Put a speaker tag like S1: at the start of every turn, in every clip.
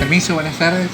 S1: Permiso, buenas tardes.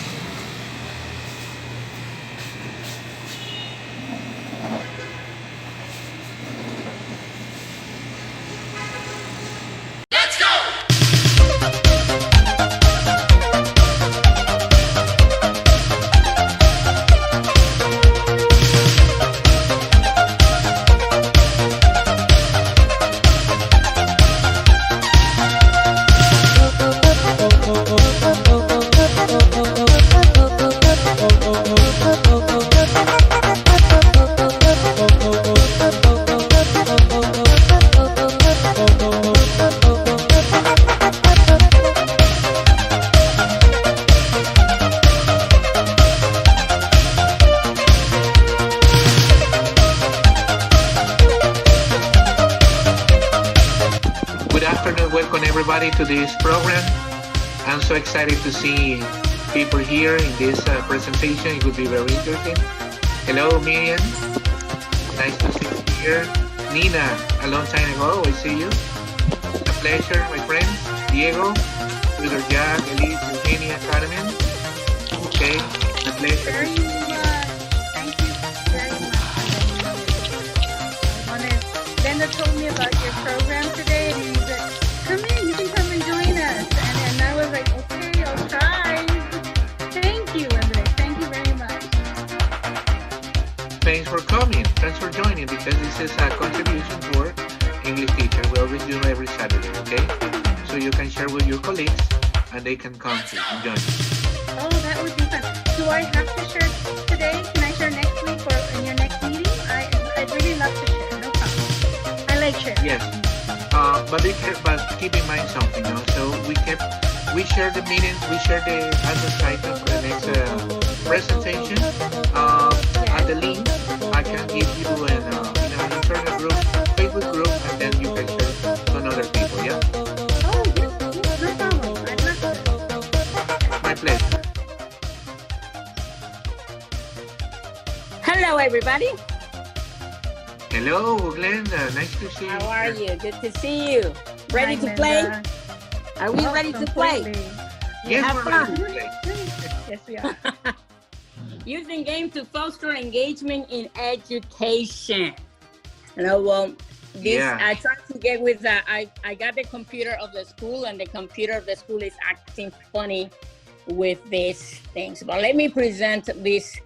S1: To this program. I'm so excited to see people here in this presentation. It will be very interesting. Hello, Miriam. Nice to see you here. Nina, a long time ago, I see you. A pleasure, my friends. Diego, Twitter Jack, Elise, Eugenia, Carmen. Okay, a pleasure.
S2: Very much. Thank you very much. Glenda told me about your program today, and he said, come in, you can come and join us. And I was like, okay, I'll try. Thank you, Andre. Thank you very much.
S1: Thanks for coming. Thanks for joining, because this is a contribution for English teacher. We always do every Saturday, okay? So you can share with your colleagues and they can come to and join.
S2: Oh, that would be fun. Do I have to share today? Can I share next week or in your next meeting? I'd really love to share. No problem. I like sharing.
S1: Yes. But keep in mind something, no? So we share the meetings, we share the assignment for the next presentation, and the link I can give you in an internal group, Facebook group, and then you can share to other people, yeah?
S2: Oh, yes, no problem. I'd love to.
S1: My pleasure.
S3: Hello, everybody.
S1: Hello, Glenda. Nice to see you.
S3: How are you? Good to see you. Ready to play? Are we ready to play?
S1: Yes,
S3: have
S1: we're
S3: fun.
S1: ready to play.
S2: Yes, we are.
S3: Using games to foster engagement in education. Well, I tried to get with that. I got the computer of the school, and the computer of the school is acting funny with these things. But let me present this.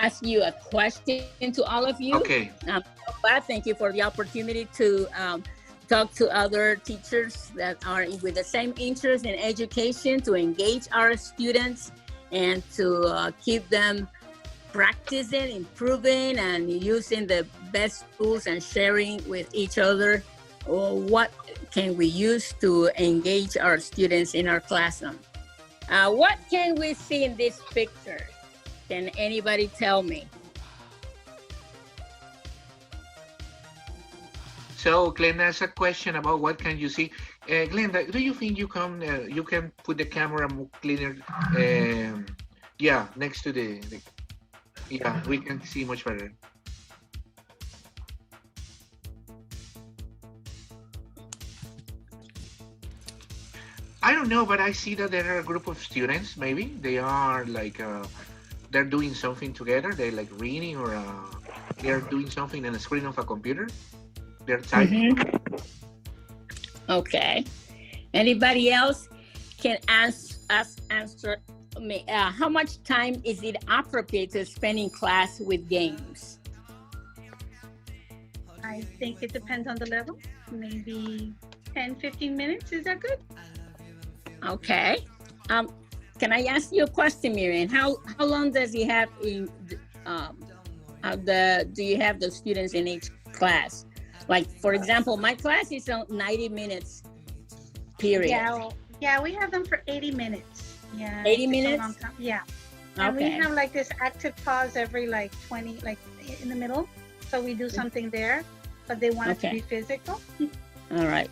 S3: Ask you a question to all of you.
S1: Okay.
S3: Thank you for the opportunity to talk to other teachers that are with the same interest in education, to engage our students and to keep them practicing, improving, and using the best tools and sharing with each other. What can we use to engage our students in our classroom? What can we see in this picture? Can anybody tell me?
S1: So Glenda has a question about what can you see. Glenda, do you think you can put the camera more cleaner? Yeah, next to the yeah, we can see much better. I don't know, but I see that there are a group of students. Maybe they are like they're doing something together. They're like reading, or they're doing something on the screen of a computer. They're typing.
S3: Okay. Anybody else can answer me? How much time is it appropriate to spend in class with games?
S2: I think it depends on the level. Maybe 10, 15 minutes. Is that good?
S3: Okay. Can I ask you a question, Miriam? How long does he have in do you have the students in each class? Like, for example, my class is on 90 minutes period.
S2: Yeah, we have them for 80 minutes. Yeah.
S3: 80 minutes?
S2: Yeah. And
S3: Okay.
S2: we have like this active pause every like 20, like in the middle. So we do something there, but they want it to be physical.
S3: All right.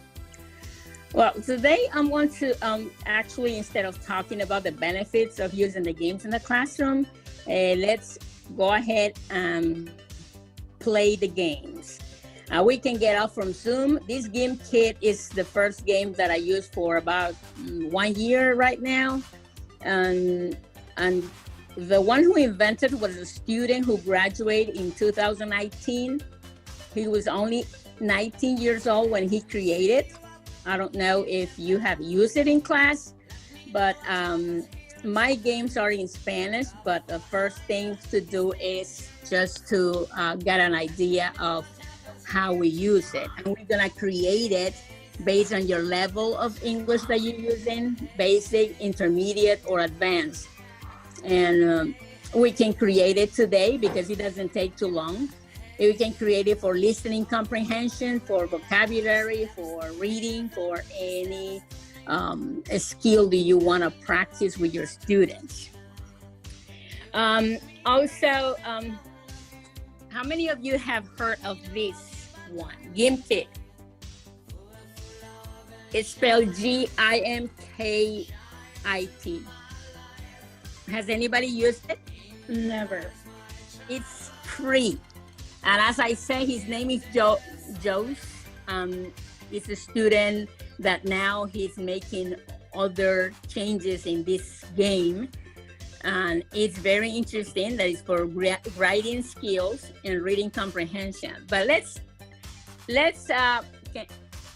S3: Well, today I want to actually, instead of talking about the benefits of using the games in the classroom, let's go ahead and play the games. We can get off from Zoom. This game kit is the first game that I use for about 1 year right now. and the one who invented was a student who graduated in 2019. He was only 19 years old when he created. I don't know if you have used it in class, but my games are in Spanish, but the first thing to do is just to get an idea of how we use it. And we're gonna create it based on your level of English that you're using, basic, intermediate, or advanced. And we can create it today because it doesn't take too long. We can create it for listening comprehension, for vocabulary, for reading, for any skill that you want to practice with your students. Also, how many of you have heard of this one, GIMKit? It's spelled GIMKIT. Has anybody used it?
S2: Never.
S3: It's free. And as I say, his name is Joe. He's a student that now he's making other changes in this game. And it's very interesting. That is for writing skills and reading comprehension. But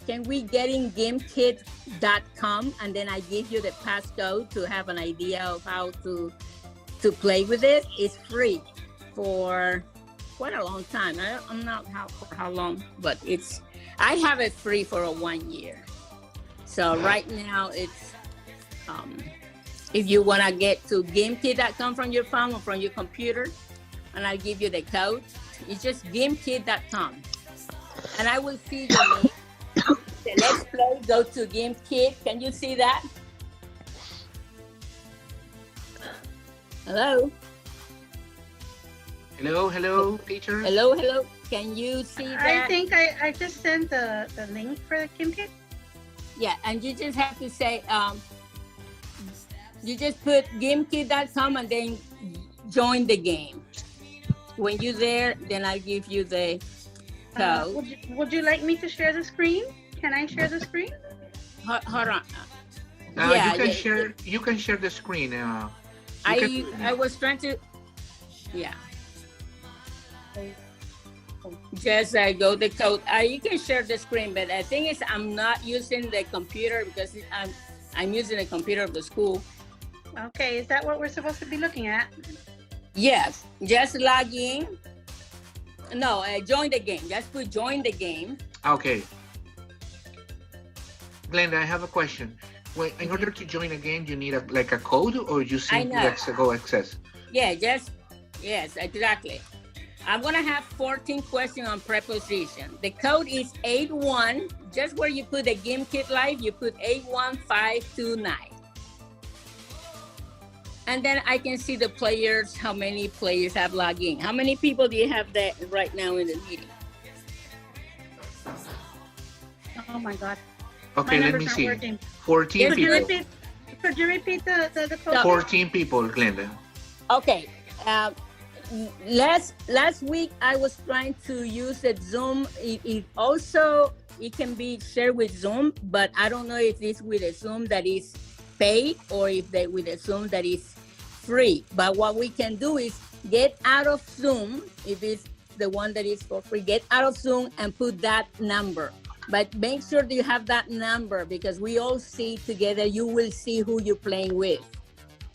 S3: can we get in GameKit.com, and then I give you the passcode to have an idea of how to play with it. It's free for quite a long time. I'm not for how long, but I have it free for 1 year. So right now it's if you want to get to GameKit.com from your phone or from your computer, and I'll give you the code. It's just GameKit.com, and I will see your name. Okay, let's play. Go to GameKit. Can you see that? Hello.
S1: Hello, teacher.
S3: Hello. Can you see that?
S2: I think I just sent the link for the GIMKit.
S3: Yeah, and you just have to say, you just put GameKit.com and then join the game. When you're there, then I'll give you the code.
S2: Would you like me to share the screen? Can I share the screen?
S3: Hold on.
S1: You can share the screen.
S3: I was trying to, yeah. Just go the code. You can share the screen, but the thing is, I'm not using the computer because I'm using the computer of the school.
S2: Okay, is that what we're supposed to be looking at?
S3: Yes, just log in. No, join the game. Just put join the game.
S1: Okay. Glenda, I have a question. Well, in order to join a game, you need a code, or you simply go access?
S3: Yeah, yes, exactly. I'm gonna have 14 questions on preposition. The code is 81. Just where you put the GameKit Live, you put 81529. And then I can see the players, how many players have logged in. How many people do you have that right now in the meeting?
S2: Oh my God.
S1: Okay, let me see. Working. 14 people.
S2: Could you repeat the code?
S1: 14 people, Glenda.
S3: Okay. Last week I was trying to use the Zoom. It can be shared with Zoom, but I don't know if it's with a Zoom that is paid or if they with a Zoom that is free. But what we can do is get out of Zoom. If it's the one that is for free, get out of Zoom and put that number. But make sure that you have that number, because we all see together. You will see who you're playing with.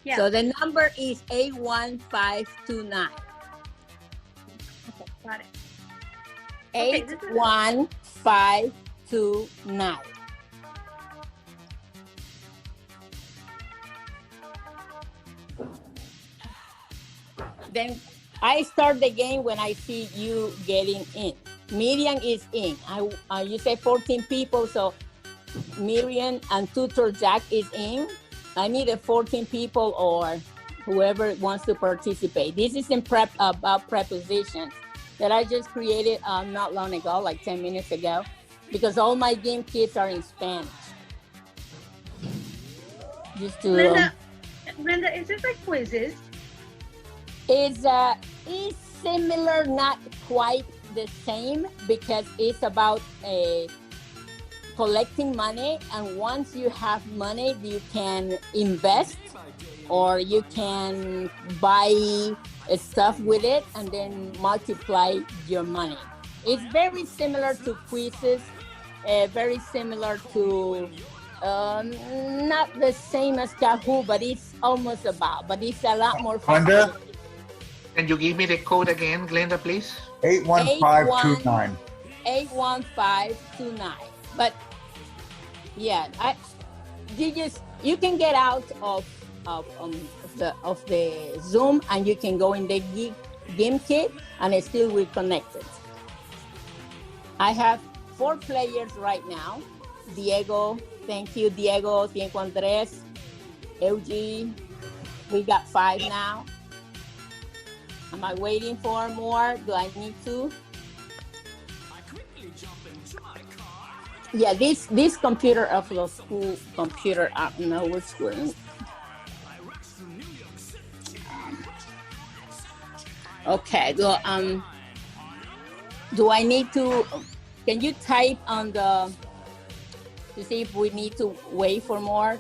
S3: Yeah. So the number is 81529.
S2: Okay, got it.
S3: 81529. Then I start the game when I see you getting in. Miriam is in. You say 14 people, so Miriam and tutor Jack is in. I need 14 people or whoever wants to participate. This is in about prepositions that I just created not long ago, like 10 minutes ago, because all my game kits are in Spanish. Just to
S2: Brenda, is this like quizzes?
S3: It's similar, not quite the same, because it's about collecting money, and once you have money, you can invest or you can buy stuff with it and then multiply your money. It's very similar to quizzes, very similar to, not the same as Kahoot, but it's almost about, but it's a lot more fun.
S4: Glenda?
S1: Can you give me the code again, Glenda, please?
S4: 81529.
S3: 81529. But yeah, you can get out of the Zoom and you can go in the game kit and it's still we're connected. I have 4 players right now. Diego, thank you, Diego, Tiempo Andres, Eugie. We got 5 now. Am I waiting for more? Do I need to? Yeah, this computer of the school computer, no, which school? Okay, do I need to, can you type on the, to see if we need to wait for more?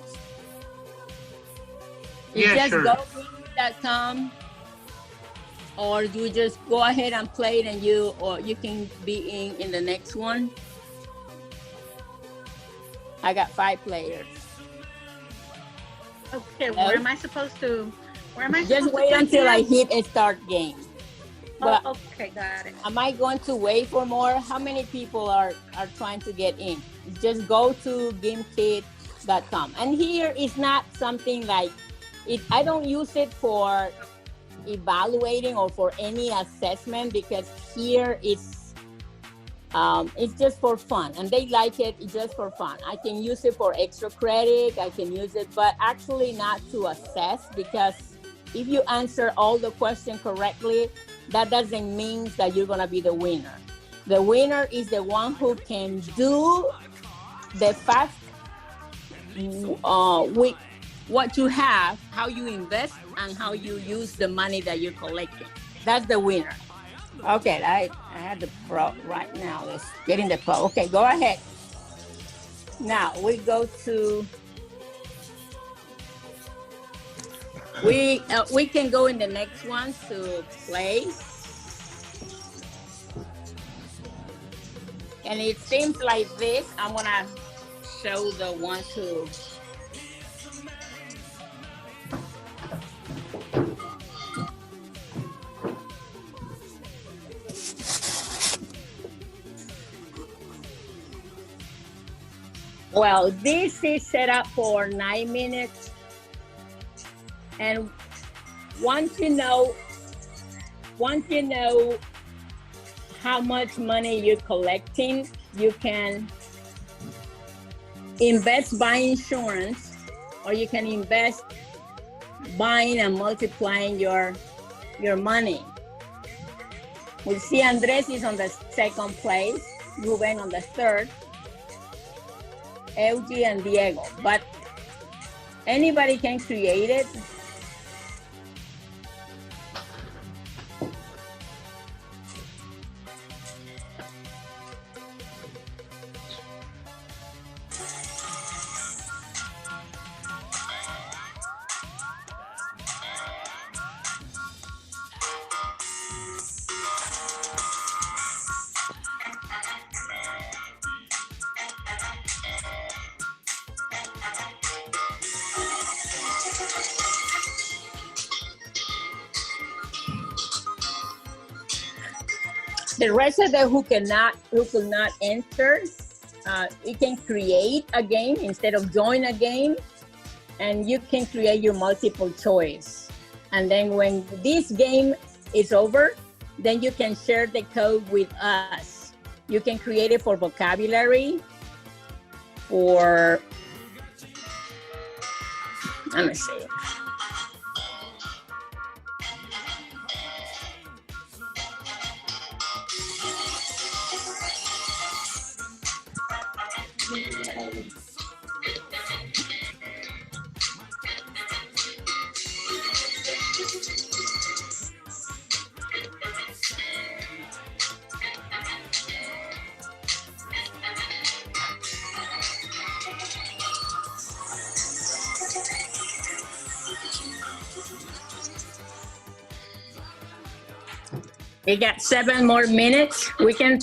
S3: You
S1: Yeah,
S3: just
S1: sure.
S3: go to .com, or you just go ahead and play it and you can be in the next one. I got 5 players.
S2: Okay,
S3: Hello?
S2: where am I supposed to
S3: Just wait until I hit a start game. But
S2: Oh, okay, got it.
S3: am I going to wait for more? How many people are trying to get in? Just go to gamekit.com. And here is not something like it. I don't use it for evaluating or for any assessment, because here it's just for fun, and they like it. It's just for fun. I can use it for extra credit. I can use it, but actually not to assess, because if you answer all the questions correctly, that doesn't mean that you're gonna be the winner. The winner is the one who can do the fact with what you have, how you invest, and how you use the money that you're collecting. That's the winner. Okay, I had the pro right now. Let's get in the pro. Okay, go ahead. Now we go to, we can go in the next one to play. And it seems like this. I'm gonna show the one to. Well, this is set up for 9 minutes. And once you know how much money you're collecting, you can invest buying insurance, or you can invest buying and multiplying your money. We see Andres is on the 2nd place, Ruben on the 3rd, Eugie and Diego, but anybody can create it. The rest of them who could not enter, you can create a game instead of join a game, and you can create your multiple choice. And then when this game is over, then you can share the code with us. You can create it for vocabulary, or let me see. We got 7 more minutes. We can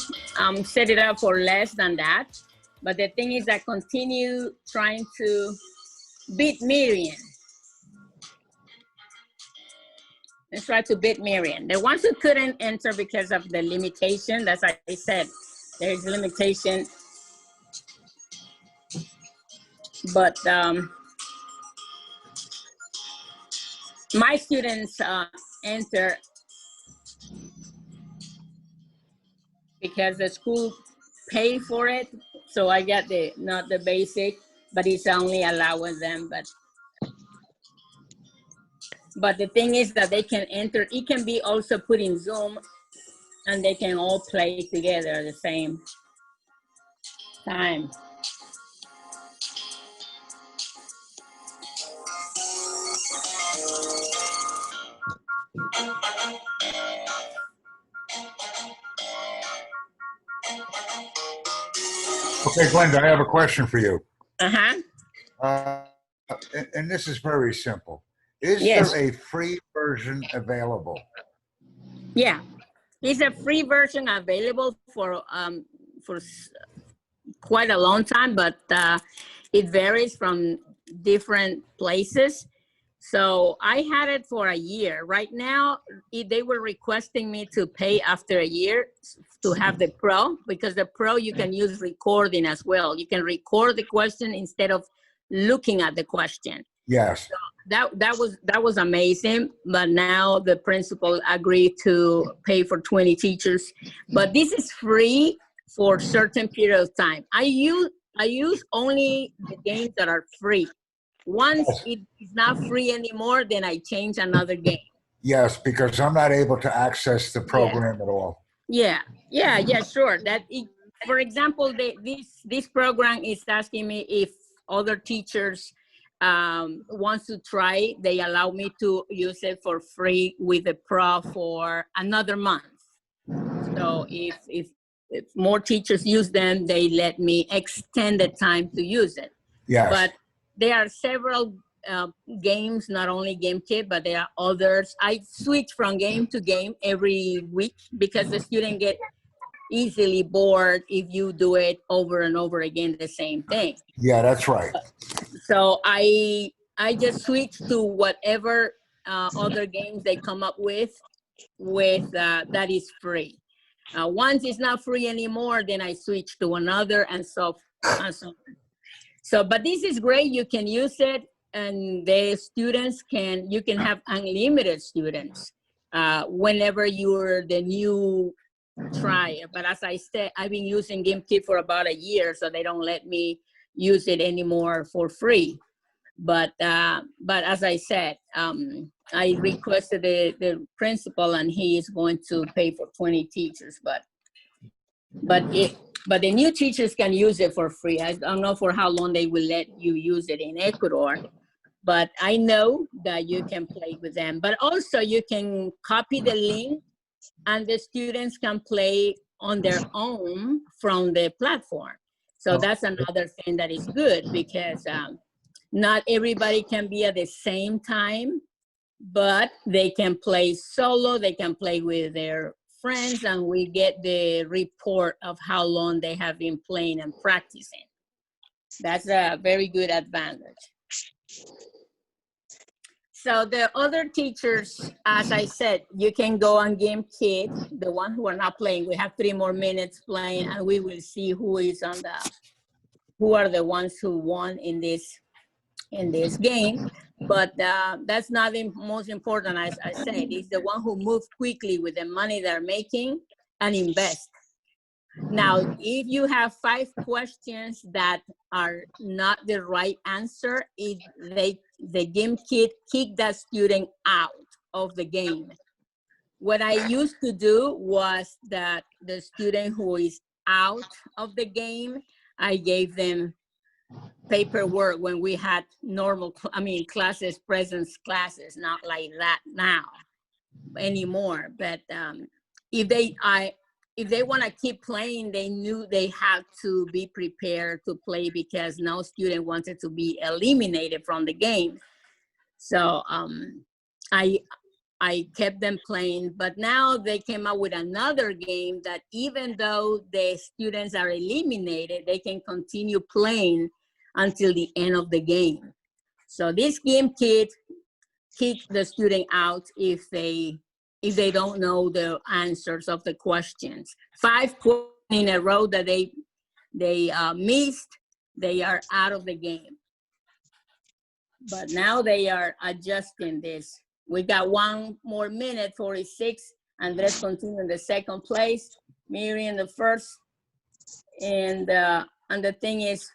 S3: set it up for less than that. But the thing is, I continue trying to beat Miriam. Let's try to beat Miriam. The ones who couldn't enter because of the limitation, that's like I said, there's limitation. But my students enter because the school pay for it. So I got the, not the basic, but it's only allowing them. But the thing is that they can enter, it can be also put in Zoom and they can all play together at the same time.
S4: Okay, Glenda, I have a question for you.
S3: Uh-huh.
S4: And this is very simple. Is
S3: Yes.
S4: there a free version available?
S3: Yeah, it's a free version available for quite a long time, but it varies from different places. So I had it for a year. Right now, they were requesting me to pay after a year to have the Pro, because the Pro you can use recording as well. You can record the question instead of looking at the question.
S4: Yes.
S3: So that was amazing. But now the principal agreed to pay for 20 teachers. But this is free for a certain period of time. I use only the games that are free. Once it is not free anymore, then I change another game.
S4: Yes, because I'm not able to access the program at all.
S3: Yeah, sure. For example, this program is asking me if other teachers wants to try. They allow me to use it for free with the Pro for another month. So if more teachers use them, they let me extend the time to use it.
S4: Yes.
S3: But there are several games, not only Game Kit, but there are others. I switch from game to game every week because the student get easily bored if you do it over and over again, the same thing.
S4: Yeah, that's right.
S3: So I just switch to whatever other games they come up with that is free. Once it's not free anymore, then I switch to another and so on. So, but this is great. You can use it, and the students you can have unlimited students whenever you're the new try. But as I said, I've been using GameKit for about a year, so they don't let me use it anymore for free. But as I said, I requested the principal, and he is going to pay for 20 teachers. But the new teachers can use it for free. I don't know for how long they will let you use it in Ecuador, but I know that you can play with them. But also you can copy the link and the students can play on their own from the platform. So that's another thing that is good, because not everybody can be at the same time, but they can play solo, they can play with their friends, and we get the report of how long they have been playing and practicing. That's a very good advantage. So the other teachers, as I said, you can go on Game Kit, the one who are not playing. We have 3 more minutes playing, and we will see who are the ones who won in this game. But that's not the most important, as I said. It's the one who moves quickly with the money they're making and invest. Now, if you have 5 questions that are not the right answer, the Game Kit kick that student out of the game. What I used to do was that the student who is out of the game, I gave them paperwork when we had normal, classes, presence classes, not like that now anymore. But if they want to keep playing, they knew they had to be prepared to play, because no student wanted to be eliminated from the game. So I I kept them playing, but now they came out with another game that even though the students are eliminated, they can continue playing until the end of the game. So this game kit kicks the student out if they don't know the answers of the questions. 5 questions in a row that they missed, they are out of the game. But now they are adjusting this. We got 1 more minute, 46. Andres continue in the second place, Miriam the first. And the thing is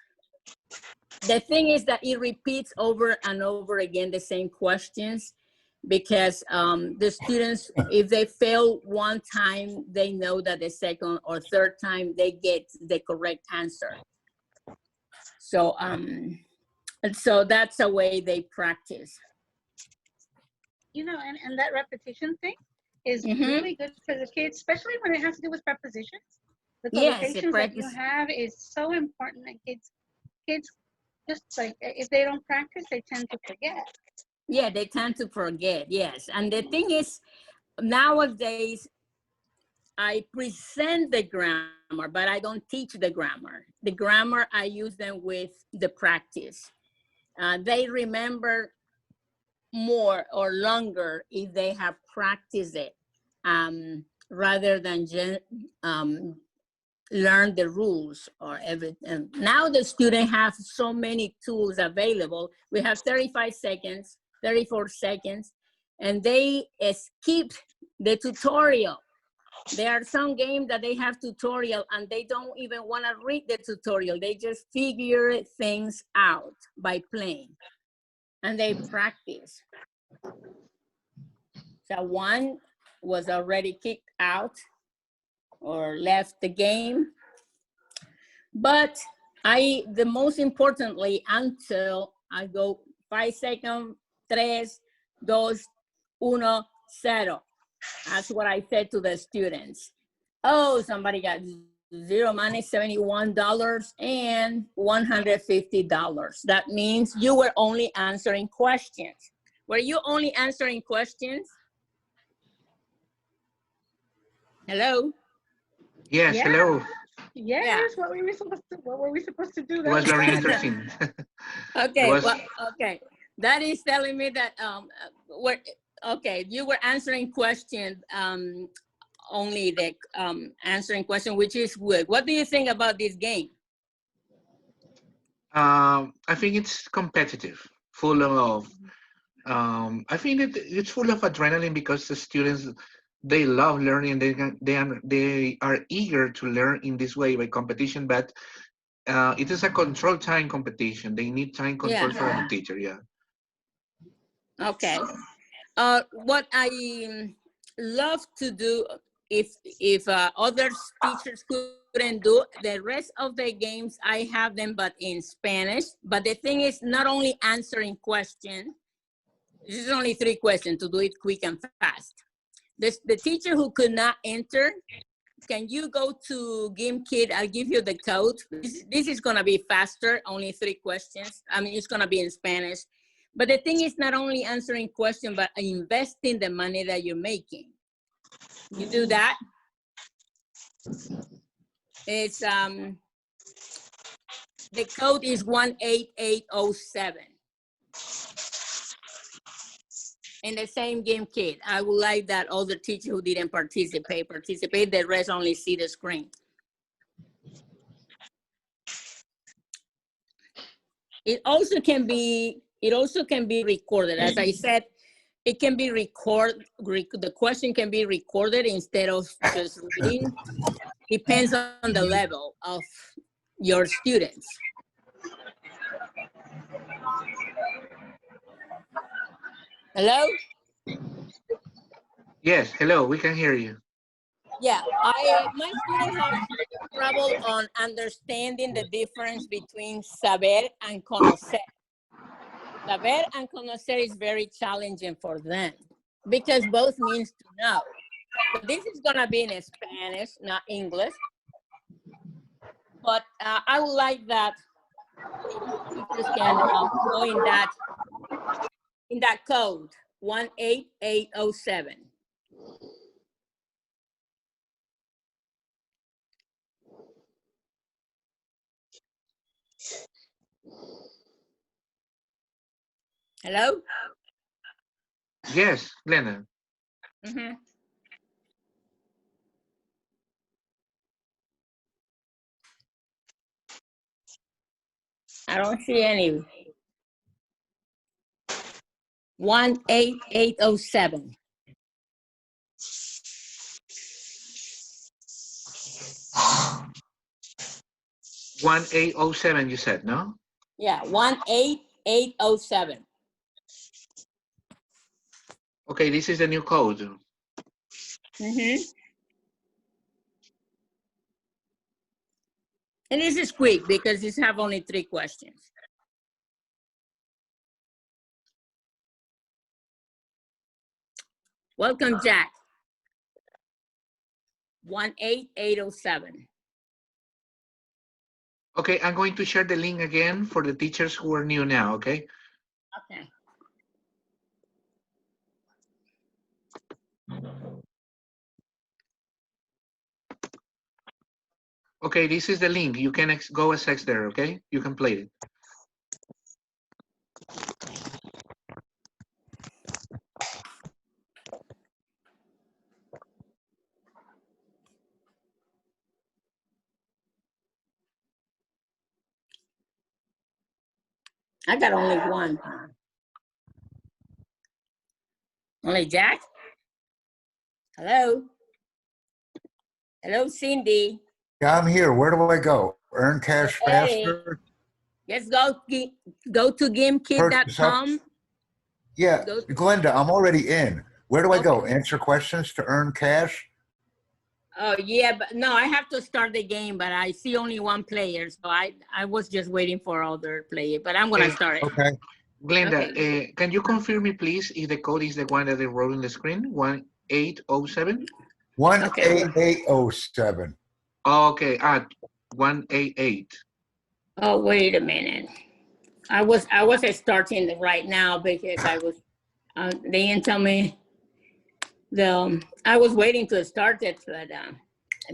S3: that it repeats over and over again the same questions, because the students, if they fail one time, they know that the second or third time they get the correct answer. So so that's a way they practice.
S2: You know, and that repetition thing is really good for the kids, especially when it has to do with prepositions. The conversations that you have is so important that kids just like, if they don't practice, they tend to forget.
S3: Yeah, they tend to forget, yes. And the thing is, nowadays, I present the grammar, but I don't teach the grammar. The grammar, I use them with the practice. They remember more or longer if they have practiced it, rather than learn the rules or everything. Now the student have so many tools available. We have 35 seconds, 34 seconds, and they skip the tutorial. There are some games that they have tutorial and they don't even want to read the tutorial. They just figure things out by playing, and they practice. So one was already kicked out or left the game. But the most importantly, until I go 5 seconds, 3, 2, 1, 0. That's what I said to the students. Oh, somebody got 0 money, $71 and $150. That means you were only answering questions. Were you only answering questions? Hello?
S1: Yes,
S2: Yeah.
S1: hello.
S2: Yes,
S3: Yeah.
S2: what were we supposed to do?
S1: It was very interesting.
S3: Okay,
S1: was...
S3: well, okay. That is telling me that you were answering questions, only the answering question, which is good. What do you think about this game?
S1: I think it's competitive, full of, I think it's full of adrenaline because the students, they love learning. They are eager to learn in this way by competition, but it is a control time competition. They need time control from the teacher, yeah.
S3: Okay. What I love to do, if other teachers couldn't do the rest of the games, I have them but in Spanish. But the thing is not only answering questions. This is only 3 questions to do it quick and fast. The teacher who could not enter, can you go to Game Kit? I'll give you the code. This is gonna be faster, only 3 questions. I mean, it's gonna be in Spanish. But the thing is not only answering questions, but investing the money that you're making. You do that. It's, the code is 18807. In the same Game Kit. I would like that all the teachers who didn't participate, the rest only see the screen. It also can be recorded. As I said, it can be the question can be recorded instead of just reading. Depends on the level of your students. Hello?
S1: Yes, hello, we can hear you.
S3: Yeah, my students have trouble on understanding the difference between saber and conocer. Saber and conocer is very challenging for them because both means to know. So this is gonna be in Spanish, not English. But I would like that teachers can go in that code 18807. Hello?
S1: Yes, Glenda.
S3: Mm-hmm. I don't see any. 18807.
S1: One 1807, you said, no?
S3: Yeah, 18807.
S1: Okay, this is the new code.
S3: Mm-hmm. And this is quick because these have only 3 questions. Welcome, Jack. 18807.
S1: Okay, I'm going to share the link again for the teachers who are new now, okay?
S3: Okay.
S1: Okay, this is the link. You can go access there, okay? You can play it.
S3: I got only one. Only Jack? Hello? Hello, Cindy.
S4: Yeah, I'm here. Where do I go? Earn cash
S3: Eddie.
S4: faster?
S3: Let's go to gamekid.com.
S4: Yeah, Glenda, I'm already in. Where do I go? Answer questions to earn cash?
S3: Oh, yeah, but no, I have to start the game, but I see only one player. So I was just waiting for other player, but I'm going to start it.
S4: Okay.
S1: Glenda,
S3: Okay.
S1: can you confirm me, please, if the code is the one that they wrote on the screen? 1807?
S4: 18807.
S1: Okay, 188.
S3: Oh, wait a minute. I was starting it right now because I was, they didn't tell me I was waiting to start it, but let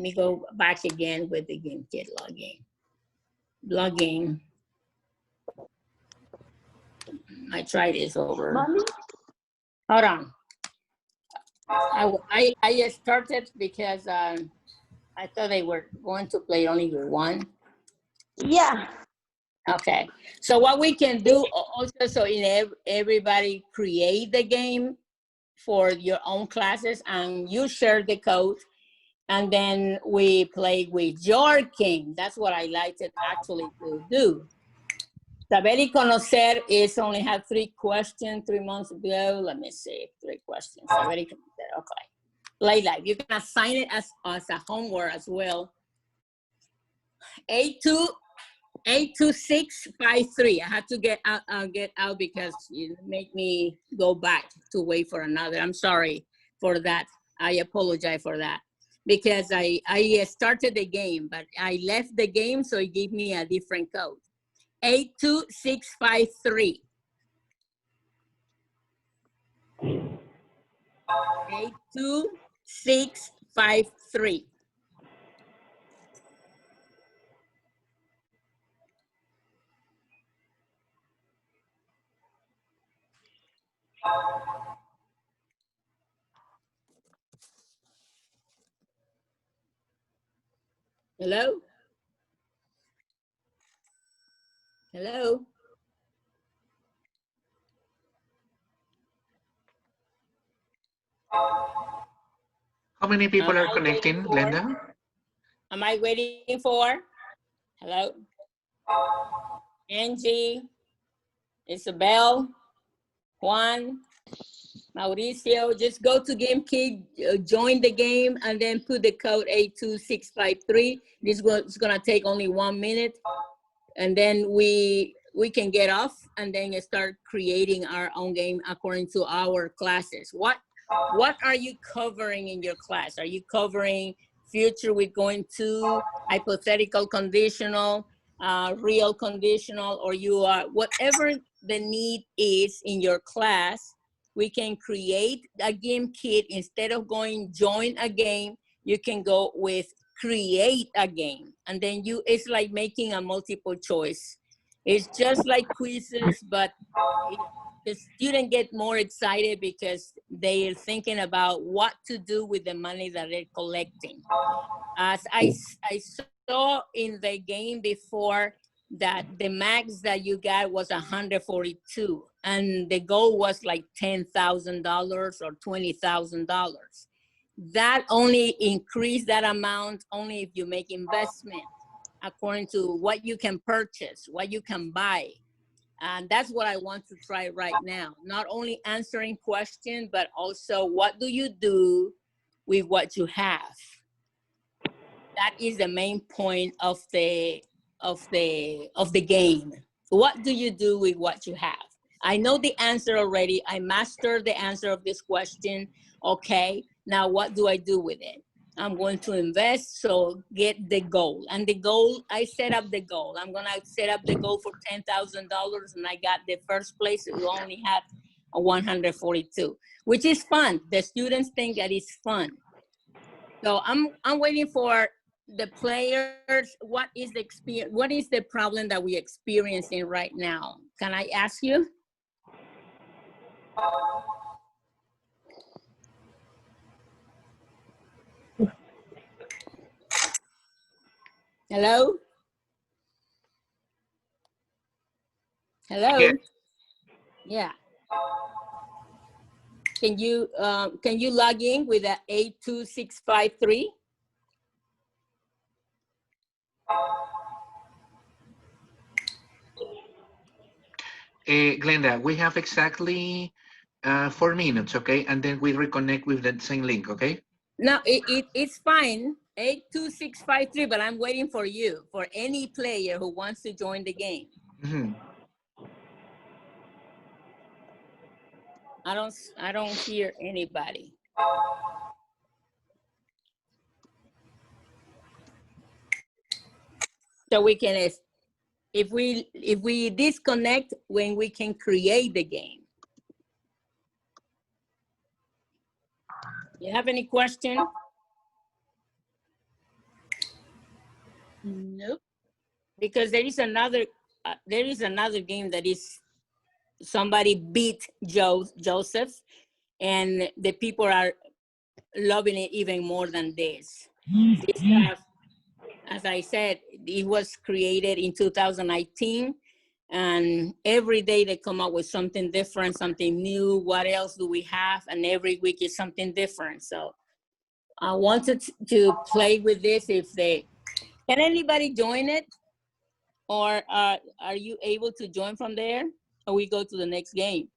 S3: me go back again with the game kit logging. I try this over. Mommy? Hold on. I started because I thought they were going to play only with one.
S5: Yeah.
S3: Okay. So what we can do also, so everybody create the game for your own classes and you share the code and then we play with your game. That's what I like to actually to do. Saber y conocer is only had 3 questions 3 months ago. Let me see, 3 questions. Saber y conocer, okay. Play live. You can assign it as a homework as well. 82653. I had to get out because you make me go back to wait for another. I'm sorry for that. I apologize for that because I started the game, but I left the game, so it gave me a different code. 82653. 82653. Hello? Hello?
S1: How many people are connecting, Glenda?
S3: Am I waiting for? Hello? Angie, Isabel, Juan, Mauricio, just go to GameKid, join the game, and then put the code 82653. This is gonna take only 1 minute, and then we can get off and then start creating our own game according to our classes. What are you covering in your class? Are you covering future with going to, hypothetical conditional, real conditional, or you are, whatever the need is in your class, we can create a game kit. Instead of going join a game, you can go with create a game. And then it's like making a multiple choice. It's just like quizzes, but the student get more excited because they are thinking about what to do with the money that they're collecting. As I saw in the game before, that the max that you got was 142, and the goal was like $10,000 or $20,000. That only increase that amount only if you make investment according to what you can purchase, what you can buy. And that's what I want to try right now. Not only answering questions, but also what do you do with what you have? That is the main point of the game. What do you do with what you have? I know the answer already. I mastered the answer of this question. Okay, now what do I do with it? I'm going to invest, so get the goal. And the goal, I set up the goal. I'm gonna set up the goal for $10,000, and I got the first place. We only had a 142, which is fun. The students think that it's fun. So I'm waiting for the players. What is the experience? What is the problem that we're experiencing right now? Can I ask you? Hello? Hello?
S1: Yeah.
S3: Yeah. Can you log in with the 82653?
S1: Glenda, we have exactly 4 minutes, okay? And then we reconnect with that same link, okay?
S3: No, it's fine. 82653, but I'm waiting for you, for any player who wants to join the game.
S1: Mm-hmm.
S3: I don't hear anybody. So we can, if we disconnect, when we can create the game. You have any question?
S2: Nope.
S3: Because there is another game that is somebody beat Joseph, and the people are loving it even more than this. This have, as I said, it was created in 2019, and every day they come up with something different, something new. What else do we have? And every week is something different. So I wanted to play with this. Can anybody join it? Or are you able to join from there? Or we go to the next game?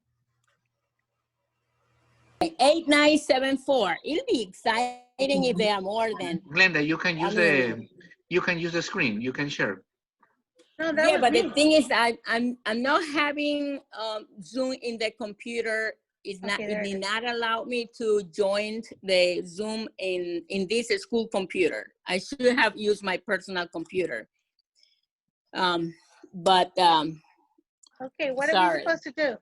S3: 8974. It'll be exciting if there are more than.
S1: Glenda, you can use the screen. You can share.
S2: No,
S3: yeah, but the thing is, I'm not having Zoom in the computer. It did not allow me to join the Zoom in this school computer. I should have used my personal computer. Okay,
S2: what are we supposed to do?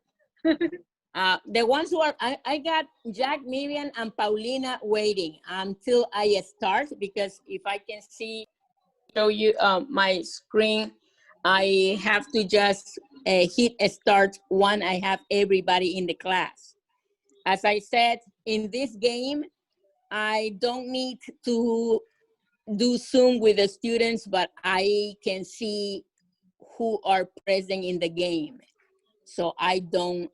S3: The ones who are, I got Jack, Miriam, and Paulina waiting until I start, because if I can show you my screen, I have to just hit start when I have everybody in the class. As I said, in this game, I don't need to do Zoom with the students, but I can see who are present in the game. So I don't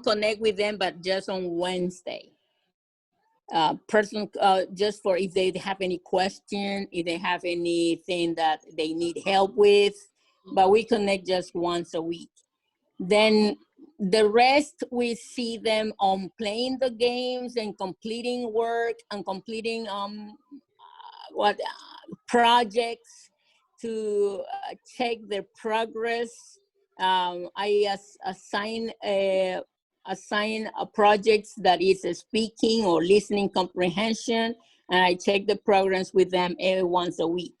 S3: connect with them, but just on Wednesday. Just for if they have any question, if they have anything that they need help with, but we connect just once a week. Then the rest, we see them on playing the games and completing work and completing projects to check their progress. I assign a projects that is a speaking or listening comprehension, and I check the progress with them every once a week.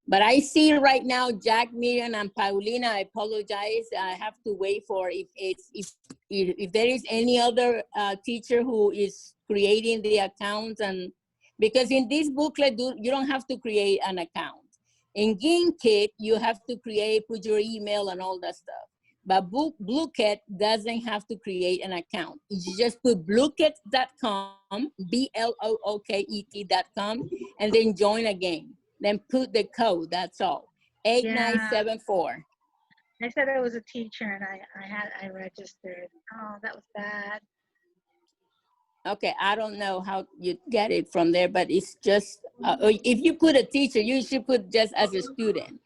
S3: But I see right now, Jack, Miriam, and Paulina, I apologize. I have to wait for if there is any other teacher who is creating the accounts, and because in this booklet, you don't have to create an account. In Game Kit, you have to put your email and all that stuff. But Bluecat doesn't have to create an account. You just put bluecat.com, BLOOKET.com, and then join a game. Then put the code, that's all. 8974.
S2: I said I was a teacher and I registered. Oh, that was bad.
S3: Okay, I don't know how you get it from there, but it's just, if you put a teacher, you should put just as a student.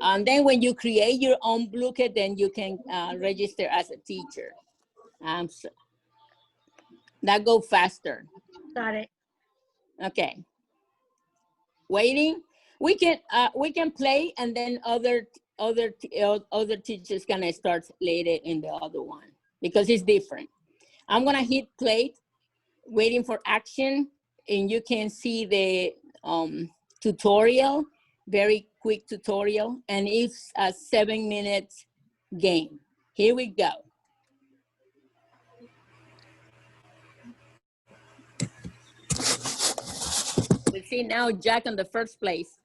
S3: And then when you create your own Bluecat, then you can register as a teacher. So that go faster.
S2: Got it.
S3: Okay. Waiting. We can play, and then other teachers gonna start later in the other one because it's different. I'm gonna hit play, waiting for action, and you can see the tutorial, very quick tutorial, and it's a 7-minute game. Here we go. Let's see now, Jack in the first place.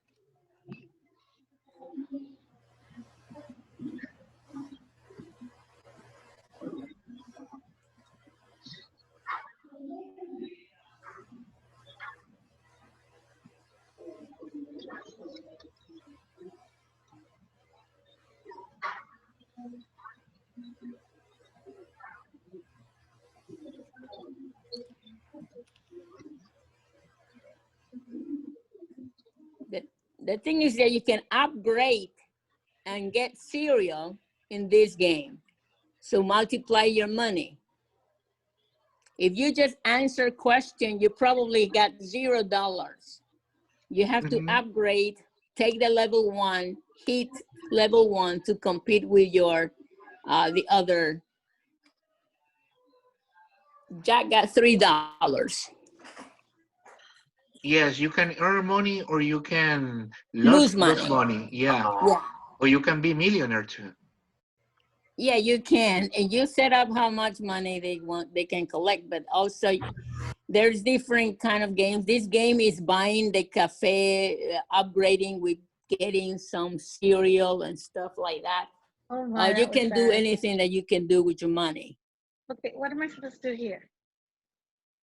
S3: The thing is that you can upgrade and get cereal in this game. So multiply your money. If you just answer question, you probably got $0. You have to upgrade, take the level 1, hit level 1 to compete with your the other. Jack got $3.
S1: Yes, you can earn money or you can
S3: lose
S1: money. Yeah. Or you can be millionaire too.
S3: Yeah, you can. And you set up how much money they can collect, but also there's different kind of games. This game is buying the cafe, upgrading with getting some cereal and stuff like that.
S2: Oh my,
S3: you can do anything that you can do with your money.
S2: Okay, what am I supposed to do here?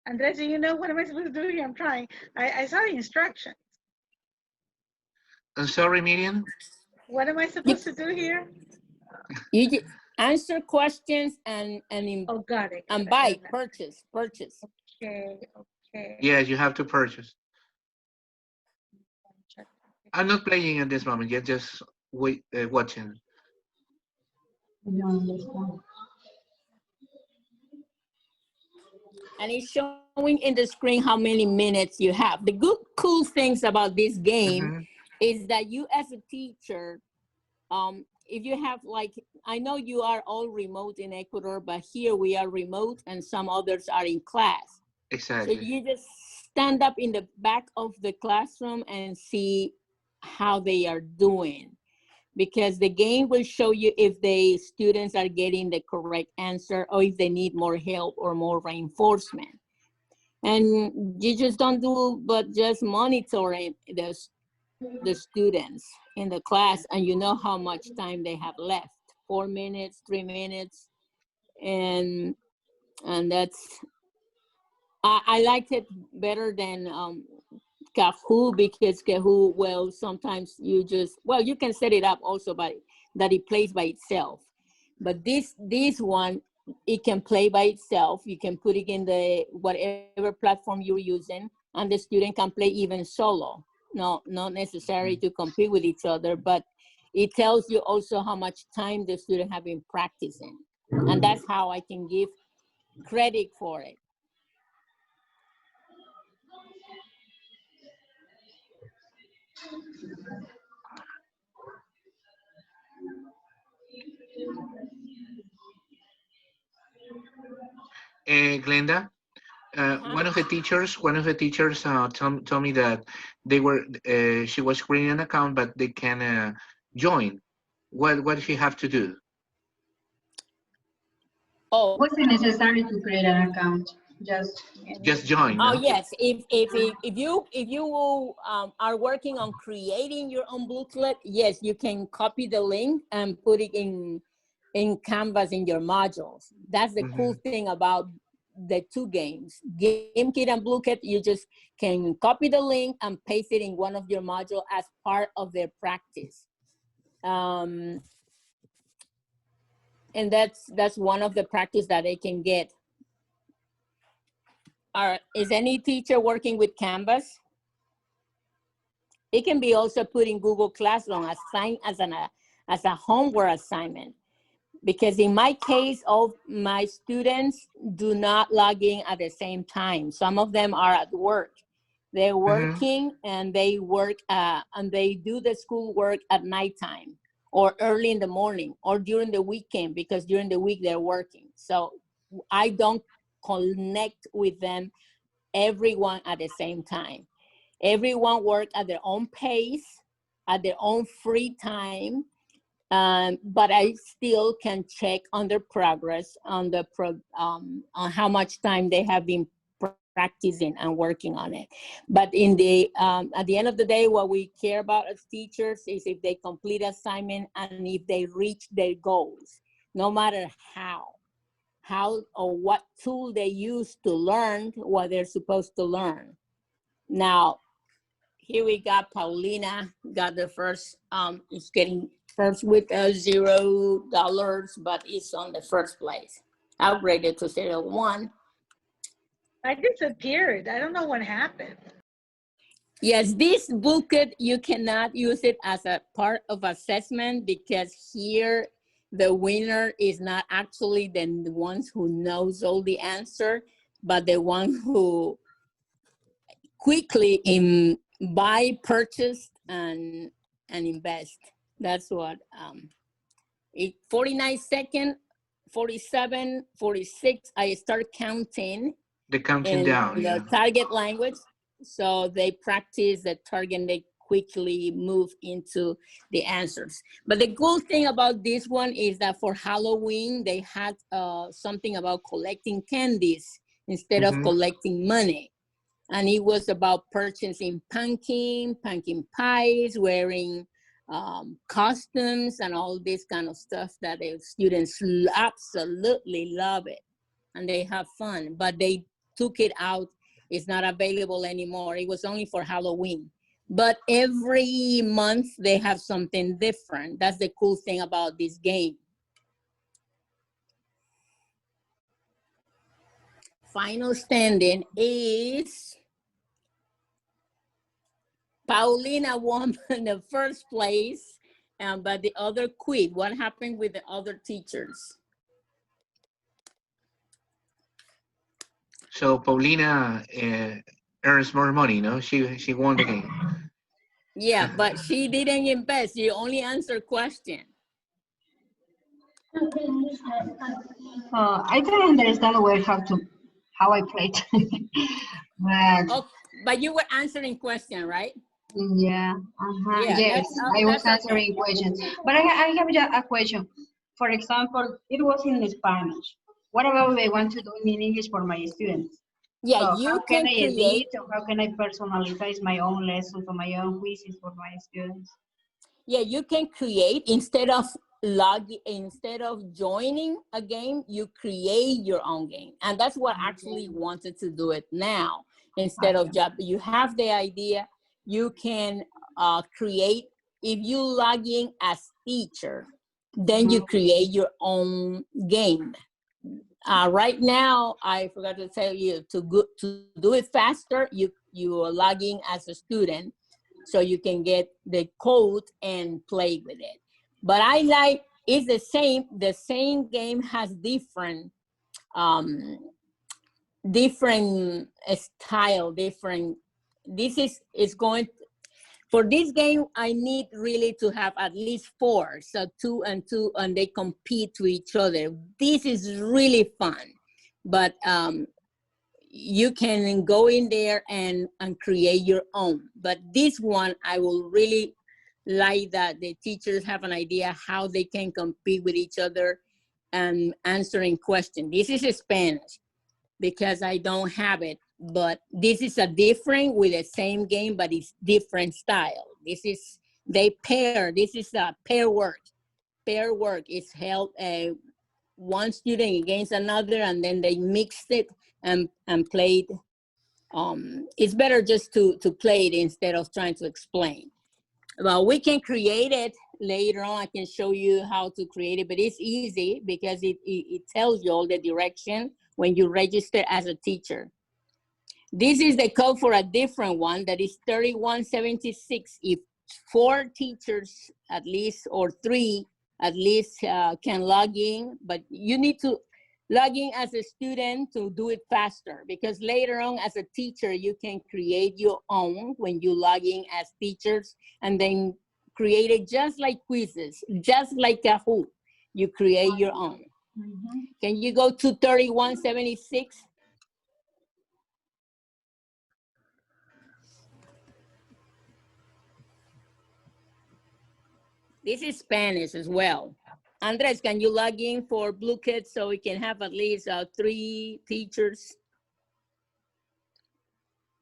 S2: Andres, do you know what am I supposed to do here? I'm trying. I saw the instructions.
S1: I'm sorry, Miriam.
S2: What am I supposed to do here?
S3: You just answer questions and
S2: oh, got it.
S3: And buy, purchase.
S2: Okay, okay.
S1: Yeah, you have to purchase. I'm not playing at this moment yet, just wait, watching.
S3: And it's showing in the screen how many minutes you have. The cool things about this game is that you as a teacher, if you have I know you are all remote in Ecuador, but here we are remote and some others are in class.
S1: Exactly.
S3: So you just stand up in the back of the classroom and see how they are doing. Because the game will show you if the students are getting the correct answer or if they need more help or more reinforcement. And you just don't do, but just monitoring the students in the class, and you know how much time they have left, 4 minutes, 3 minutes. And that's, I liked it better than Kahoot, because Kahoot, well, sometimes you can set it up also by that it plays by itself. But this one, it can play by itself. You can put it in the whatever platform you're using, and the student can play even solo. No, not necessary to compete with each other, but it tells you also how much time the student have been practicing. And that's how I can give credit for it.
S1: Glenda, one of the teachers told me that they were she was creating an account, but they can join. What does she have to do?
S5: Oh, was it necessary to create an account?
S1: Just join.
S3: Oh
S1: no?
S3: yes, if you are working on creating your own booklet, yes, you can copy the link and put it in Canvas in your modules. That's the cool thing about the two games, Game Kit and Blue Kit. You just can copy the link and paste it in one of your modules as part of their practice. And that's one of the practice that they can get. Is any teacher working with Canvas? It can be also put in Google Classroom assigned as a homework assignment. Because in my case, all my students do not log in at the same time. Some of them are at work. They're working and they work and they do the school work at nighttime or early in the morning or during the weekend, because during the week they're working. So I don't connect with them, everyone at the same time. Everyone work at their own pace, at their own free time. But I still can check on their progress, on how much time they have been practicing and working on it. But in the at the end of the day, what we care about as teachers is if they complete assignment and if they reach their goals, no matter how or what tool they use to learn what they're supposed to learn. Now, here we got Paulina, got the first, is getting first with $0, but it's on the first place. Upgraded to 01.
S2: I disappeared. I don't know what happened.
S3: Yes, this booklet, you cannot use it as a part of assessment because here the winner is not actually the ones who knows all the answer, but the one who quickly buy, purchase, and invest. That's what, 49 seconds, 47, 46, I start counting.
S1: The counting down,
S3: the target language. So they practice the target and they quickly move into the answers. But the cool thing about this one is that for Halloween, they had something about collecting candies instead of collecting money. And it was about purchasing pumpkin pies, wearing costumes and all this kind of stuff that the students absolutely love it. And they have fun, but they took it out. It's not available anymore. It was only for Halloween. But every month they have something different. That's the cool thing about this game. Final standing is Paulina won the first place, but the other quit. What happened with the other teachers?
S1: So Paulina earns more money, no? She won the game.
S3: Yeah, but she didn't invest. She only answered question.
S5: I don't understand how I played.
S3: But you were answering question, right?
S5: Yeah. Yeah, yes, I was answering questions. But I have a question. For example, it was in Spanish. What about I want to do it in English for my students?
S3: Yeah,
S5: so
S3: you
S5: how
S3: can
S5: I
S3: create.
S5: edit, or how can I personalize my own lessons or my own quizzes for my students?
S3: Yeah, you can create instead of joining a game, you create your own game, and that's what I actually wanted to do it now. Instead of just you have the idea, you can create. If you log in as teacher, then you create your own game. Right now, I forgot to tell you to do it faster. You are logging as a student, so you can get the code and play with it. But I like it's the same. The same game has different style. Different. This is going. For this game, I need really to have at least 4. So 2 and 2, and they compete to each other. This is really fun. But you can go in there and create your own. But this one, I will really like that the teachers have an idea how they can compete with each other and answering questions. This is Spanish because I don't have it, but this is a different with the same game, but it's different style. This is, they pair, this is a pair work. Pair work is held one student against another, and then they mixed it and played. It's better just to play it instead of trying to explain. Well, we can create it later on. I can show you how to create it, but it's easy because it tells you all the direction when you register as a teacher. This is the code for a different one that is 3176. If 4 teachers at least, or 3 at least can log in, but you need to log in as a student to do it faster, because later on as a teacher, you can create your own when you log in as teachers, and then create it just like quizzes, just like Kahoot. You create your own. Can you go to 3176? This is Spanish as well. Andres, can you log in for Blue Kids so we can have at least 3 teachers?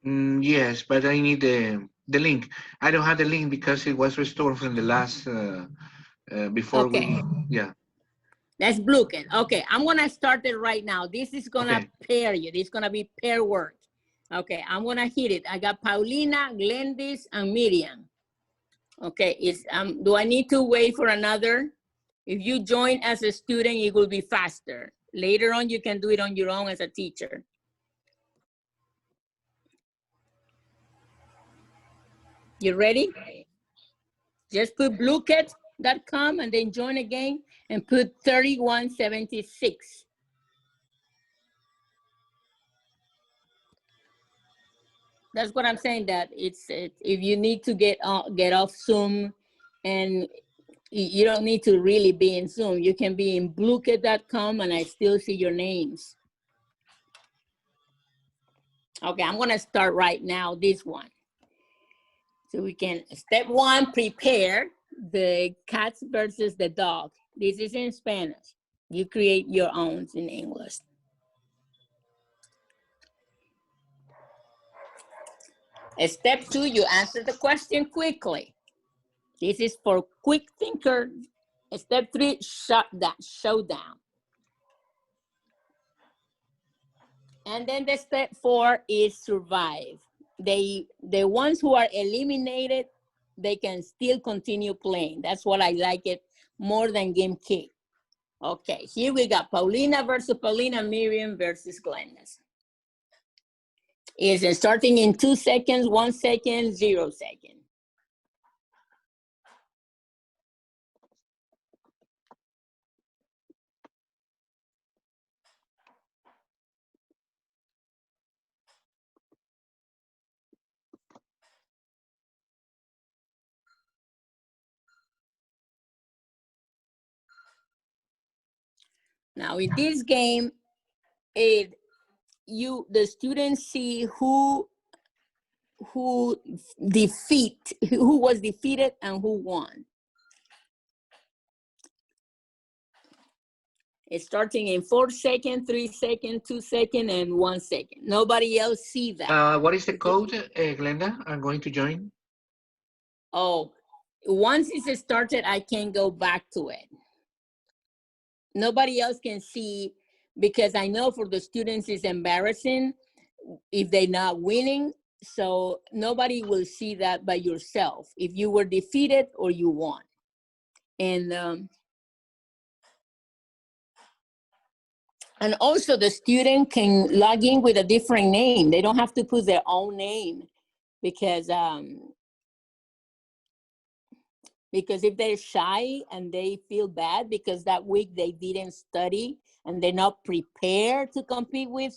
S1: Yes, but I need the link. I don't have the link because it was restored from the last, before
S3: okay.
S1: yeah.
S3: That's Blue Kid. Okay, I'm gonna start it right now. This is gonna pair you. This is gonna be pair work. Okay, I'm gonna hit it. I got Paulina, Glendis, and Miriam. Okay, do I need to wait for another? If you join as a student, it will be faster. Later on, you can do it on your own as a teacher. You ready? Just put bluecat.com and then join again and put 3176. That's what I'm saying, that if you need to get off Zoom, and you don't need to really be in Zoom, you can be in bluecat.com and I still see your names. Okay, I'm gonna start right now, this one. So we can, step 1, prepare the cats versus the dog. This is in Spanish. You create your own in English. Step 2, you answer the question quickly. This is for quick thinker. Step 3, showdown. And then the step 4 is survive. The ones who are eliminated, they can still continue playing. That's what I like it more than game kick. Okay, here we got Paulina versus Paulina, Miriam versus Glenda. Is starting in 2 seconds, 1 second, 0 second. Now in this game, the students see who was defeated and who won. It's starting in 4 seconds, 3 seconds, 2 seconds, and 1 second. Nobody else see that.
S1: What is the code, Glenda? I'm going to join.
S3: Oh, once it's started, I can't go back to it. Nobody else can see, because I know for the students it's embarrassing if they're not winning. So nobody will see that by yourself, if you were defeated or you won. And also the student can log in with a different name. They don't have to put their own name, because if they're shy and they feel bad because that week they didn't study and they're not prepared to compete with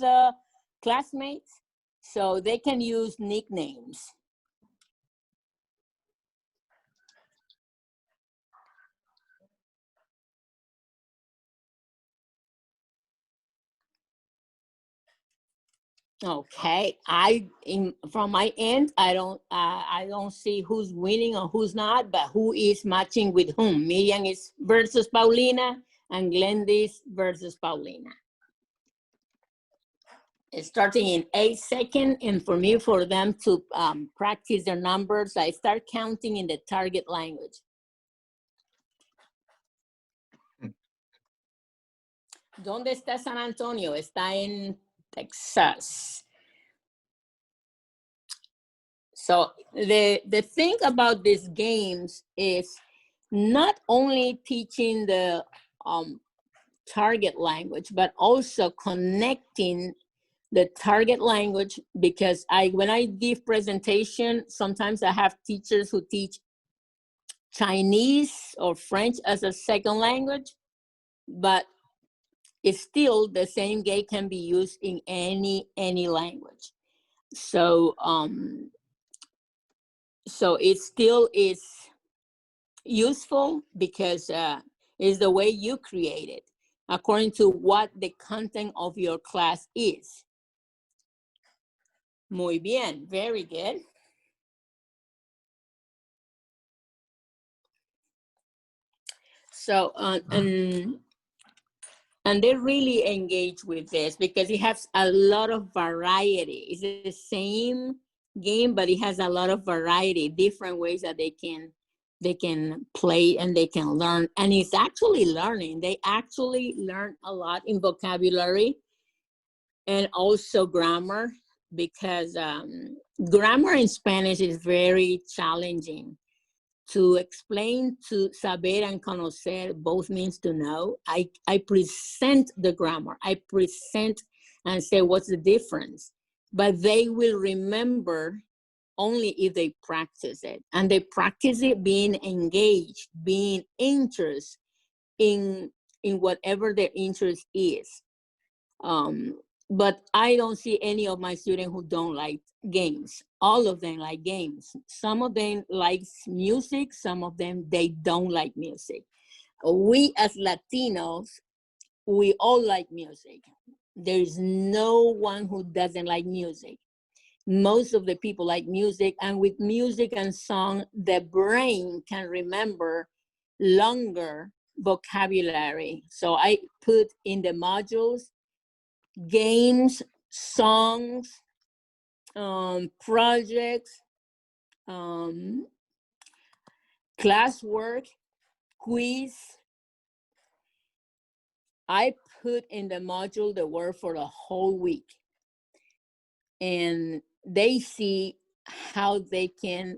S3: classmates, so they can use nicknames. Okay, from my end, I don't see who's winning or who's not, but who is matching with whom. Miriam is versus Paulina, and Glenda is versus Paulina. It's starting in 8 seconds, and for them to practice their numbers, I start counting in the target language. ¿Dónde está San Antonio? Está en Texas. So the thing about these games is not only teaching the target language, but also connecting the target language, because when I give presentation, sometimes I have teachers who teach Chinese or French as a second language, but it's still the same game can be used in any language. So so it still is useful because it's the way you create it according to what the content of your class is. Muy bien, very good. So and they really engage with this because it has a lot of variety. It's the same game, but it has a lot of variety, different ways that they can play and they can learn. And it's actually learning. They actually learn a lot in vocabulary and also grammar, because grammar in Spanish is very challenging. To explain, to saber and conocer both means to know. I present the grammar. I present and say what's the difference, but they will remember only if they practice it. And they practice it being engaged, being interested in whatever their interest is. But I don't see any of my students who don't like games. All of them like games. Some of them like music, some of them, they don't like music. We as Latinos, we all like music. There's no one who doesn't like music. Most of the people like music, and with music and song, the brain can remember longer vocabulary. So I put in the modules games, songs, projects, classwork, quiz. I put in the module the word for the whole week. And they see how they can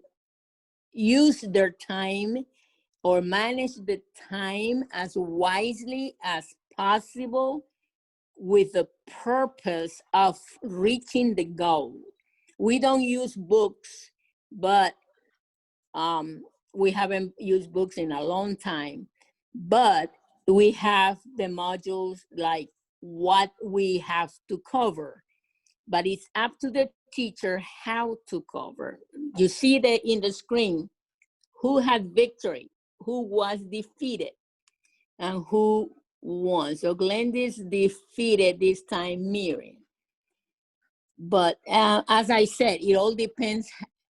S3: use their time or manage the time as wisely as possible with the purpose of reaching the goal. We don't use books, but we haven't used books in a long time, but we have the modules like what we have to cover, but it's up to the teacher how to cover. You see that in the screen, who had victory, who was defeated, and who won. So Glenda's defeated this time Miriam. But as I said, it all depends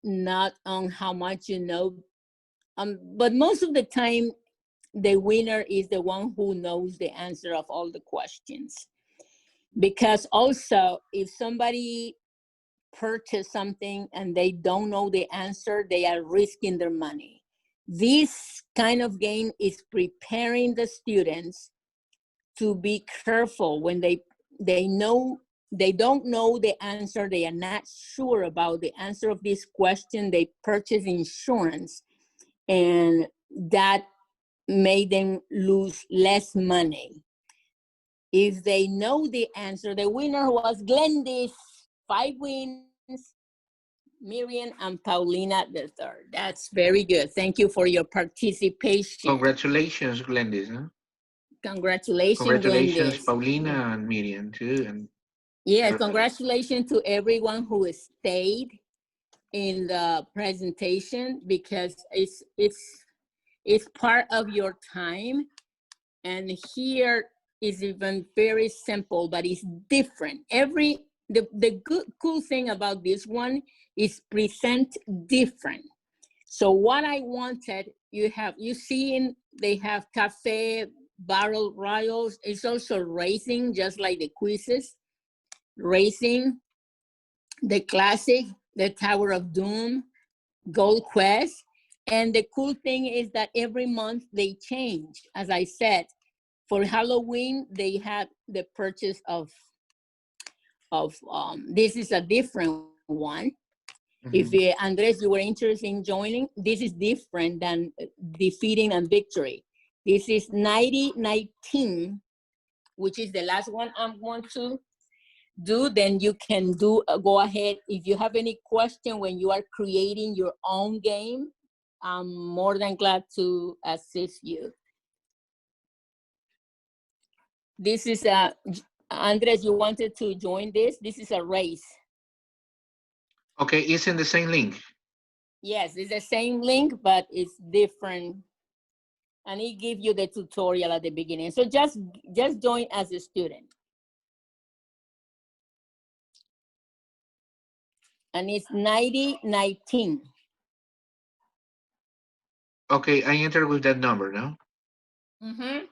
S3: not on how much you know, but most of the time, the winner is the one who knows the answer of all the questions. Because also, if somebody purchased something and they don't know the answer, they are risking their money. This kind of game is preparing the students to be careful when they don't know the answer, they are not sure about the answer of this question, they purchase insurance, and that made them lose less money. If they know the answer, the winner was Glenda's 5 wins, Miriam and Paulina the third. That's very good. Thank you for your participation.
S1: Congratulations, Glenda. Huh?
S3: Congratulations,
S1: Congratulations,
S3: Glenda.
S1: Paulina and Miriam too. And
S3: yeah, congratulations to everyone who stayed in the presentation, because it's part of your time. And here is even very simple, but it's different. Every the cool thing about this one is present different. So what I wanted, you see they have cafe, barrel royals. It's also racing, just like the quizzes. Racing, the classic, the Tower of Doom, Gold Quest. And the cool thing is that every month they change. As I said, for Halloween, they had the purchase of this is a different one. If Andres, you were interested in joining, this is different than defeating and victory. This is 90-19, which is the last one I'm going to do. Then you can go ahead. If you have any question when you are creating your own game, I'm more than glad to assist you. This is Andres, you wanted to join this? This is a race.
S1: Okay, it's in the same link.
S3: Yes, it's the same link, but it's different. And it gives you the tutorial at the beginning. So just join as a student. And it's 90-19.
S1: Okay, I enter with that number, no?
S3: Mm-hmm.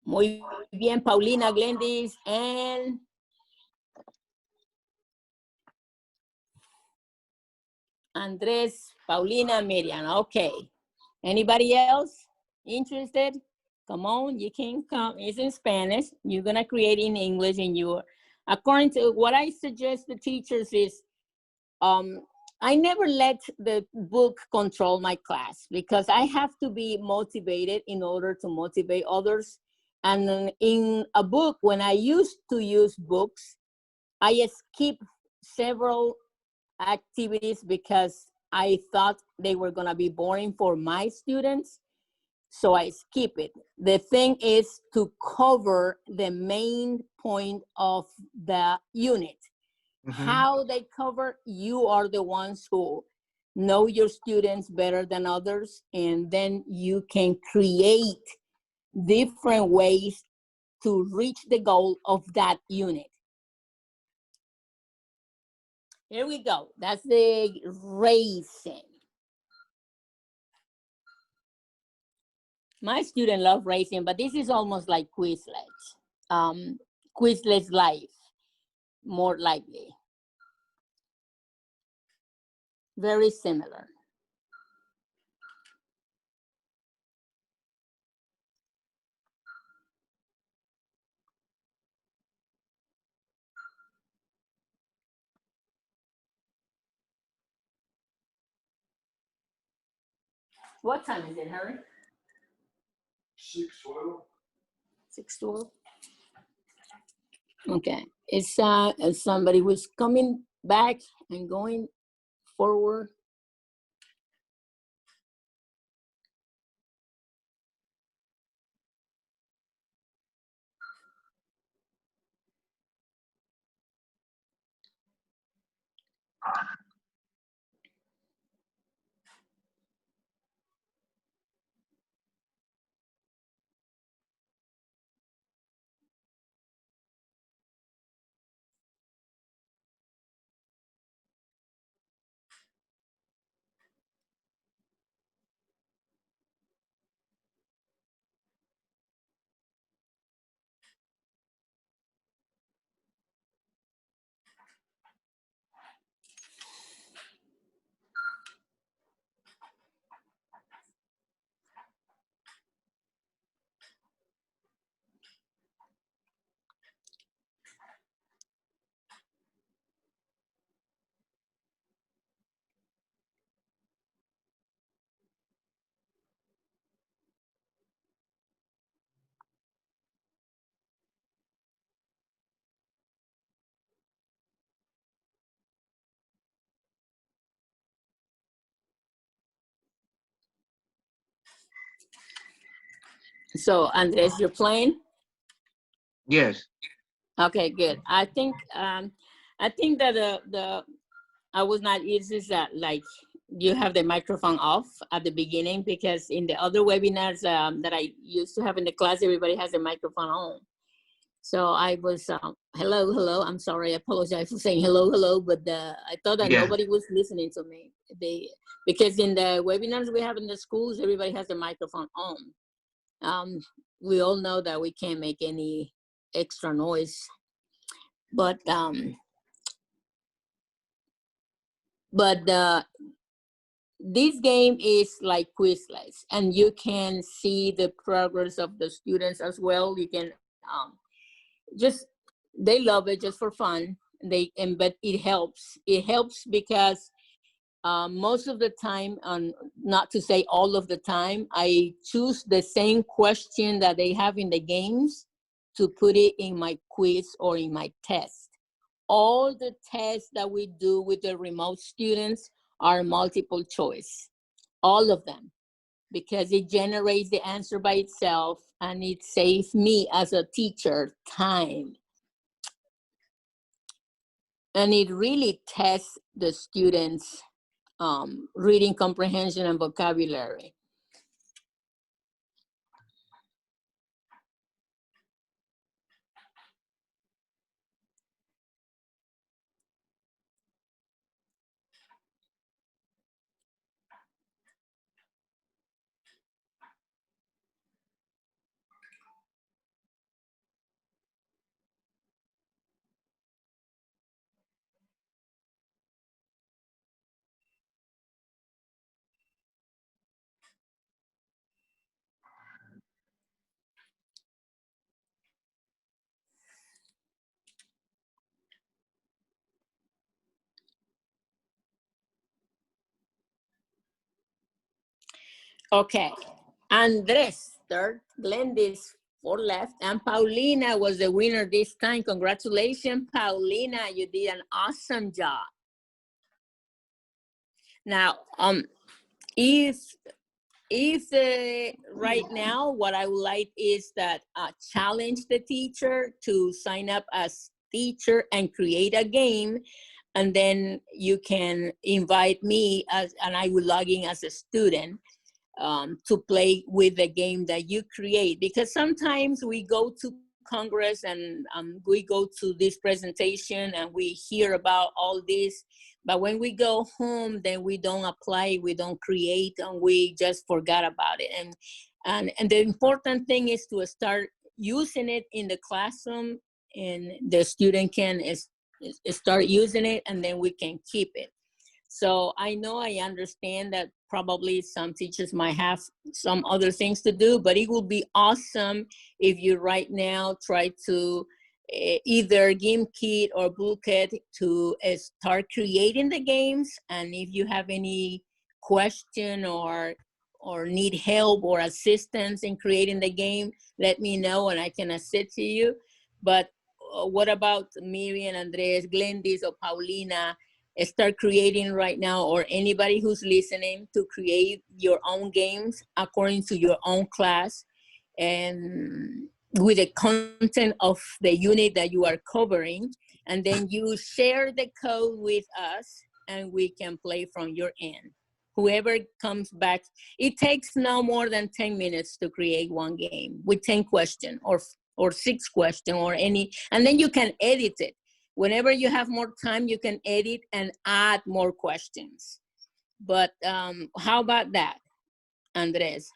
S3: Muy bien, Paulina, Glendis, and Andres, Paulina, Miriam. Okay. Anybody else interested? Come on, you can come. It's in Spanish. You're going to create in English. And according to what I suggest the teachers is, I never let the book control my class because I have to be motivated in order to motivate others. And in a book, when I used to use books, I skip several activities because I thought they were going to be boring for my students. So I skip it. The thing is to cover the main point of the unit. How they cover, you are the ones who know your students better than others, and then you can create different ways to reach the goal of that unit. Here we go. That's the racing. My students love racing, but this is almost like Quizlet. Quizlet life, more likely. Very similar. What time is it, Harry?
S4: 6:12.
S3: 6:12. Okay. It's somebody who's coming back and going forward. So, Andres, you're playing?
S1: Yes.
S3: Okay, good. I think that I was not. It's just that like you have the microphone off at the beginning, because in the other webinars that I used to have in the class, everybody has the microphone on. So I was, hello, I'm sorry, I apologize for saying hello, but I thought that nobody was listening to me. Because in the webinars we have in the schools, everybody has the microphone on. We all know that we can't make any extra noise, but this game is like Quizless, and you can see the progress of the students as well. You can they love it just for fun. But it helps. It helps because most of the time, not to say all of the time, I choose the same question that they have in the games to put it in my quiz or in my test. All the tests that we do with the remote students are multiple choice, all of them, because it generates the answer by itself, and it saves me as a teacher time. And it really tests the students' reading comprehension and vocabulary. Okay, Andres, third, Glenda's four left, and Paulina was the winner this time. Congratulations, Paulina, you did an awesome job. Now, if right now, what I would like is that challenge the teacher to sign up as teacher and create a game, and then you can invite me and I will log in as a student to play with the game that you create. Because sometimes we go to Congress and we go to this presentation and we hear about all this, but when we go home, then we don't apply, we don't create, and we just forgot about it. And the important thing is to start using it in the classroom, and the student can start using it, and then we can keep it. So I know, I understand that probably some teachers might have some other things to do, but it will be awesome if you right now try to either GameKit or Bookit to start creating the games. And if you have any question or need help or assistance in creating the game, let me know and I can assist you. But what about Miriam, Andres, Glendis, or Paulina? Start creating right now, or anybody who's listening, to create your own games according to your own class and with the content of the unit that you are covering. And then you share the code with us and we can play from your end. Whoever comes back, it takes no more than 10 minutes to create one game with 10 questions or 6 questions or any, and then you can edit it. Whenever you have more time, you can edit and add more questions. But how about that, Andres?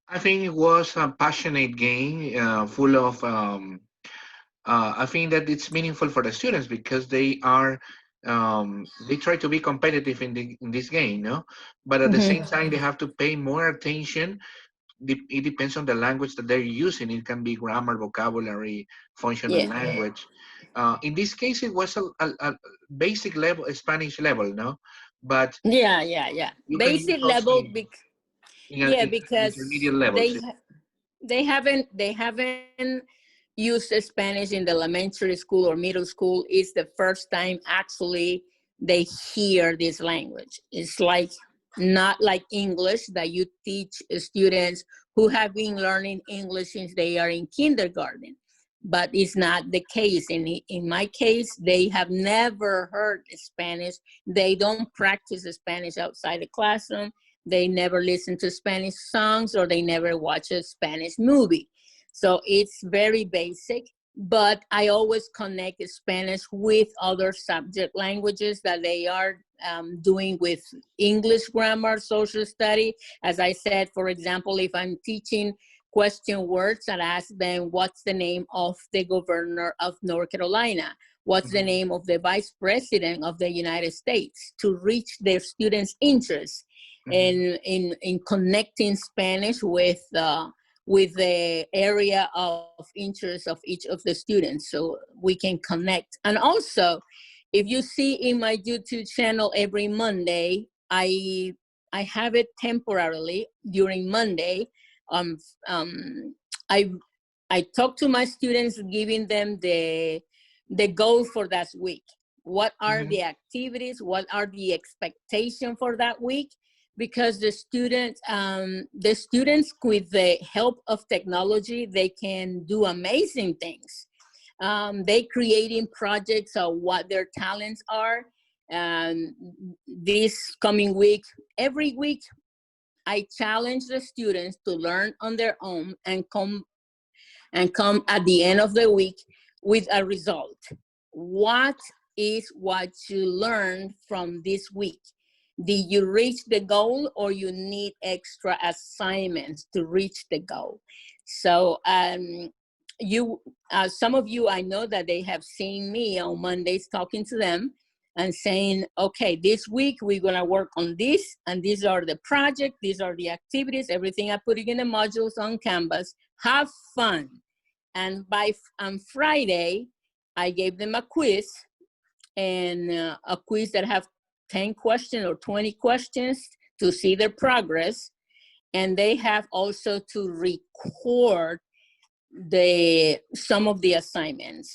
S1: I think it was a passionate game, full of, I think that it's meaningful for the students because they are, they try to be competitive in this game, no? But at the same time, they have to pay more attention. It depends on the language that they're using. It can be grammar, vocabulary, functional language. In this case, it was a basic level, a Spanish level, no? But
S3: basic level, because
S1: intermediate levels.
S3: They haven't used Spanish in the elementary school or middle school. It's the first time actually they hear this language. It's like not like English that you teach students who have been learning English since they are in kindergarten. but it's not the case. In my case, they have never heard Spanish. They don't practice Spanish outside the classroom. They never listen to Spanish songs, or they never watch a Spanish movie. So it's very basic, but I always connect Spanish with other subject languages that they are doing with English grammar, social study. As I said, for example, if I'm teaching question words, and ask them, what's the name of the governor of North Carolina? What's the name of the vice president of the United States? To reach their students' interest in connecting Spanish with the area of interest of each of the students, so we can connect. And also, if you see in my YouTube channel every Monday, I have it temporarily during Monday. I talk to my students, giving them the goal for that week. What are the activities? What are the expectations for that week? Because the students with the help of technology, they can do amazing things. They creating projects of what their talents are. This coming week, every week, I challenge the students to learn on their own and come at the end of the week with a result. What is what you learned from this week? Did you reach the goal, or you need extra assignments to reach the goal? So some of you, I know that they have seen me on Mondays talking to them and saying, okay, this week we're gonna work on this, and these are the projects, these are the activities, everything I put it in the modules on Canvas. Have fun. And on Friday, I gave them a quiz, and a quiz that have 10 questions or 20 questions to see their progress. And they have also to record some of the assignments.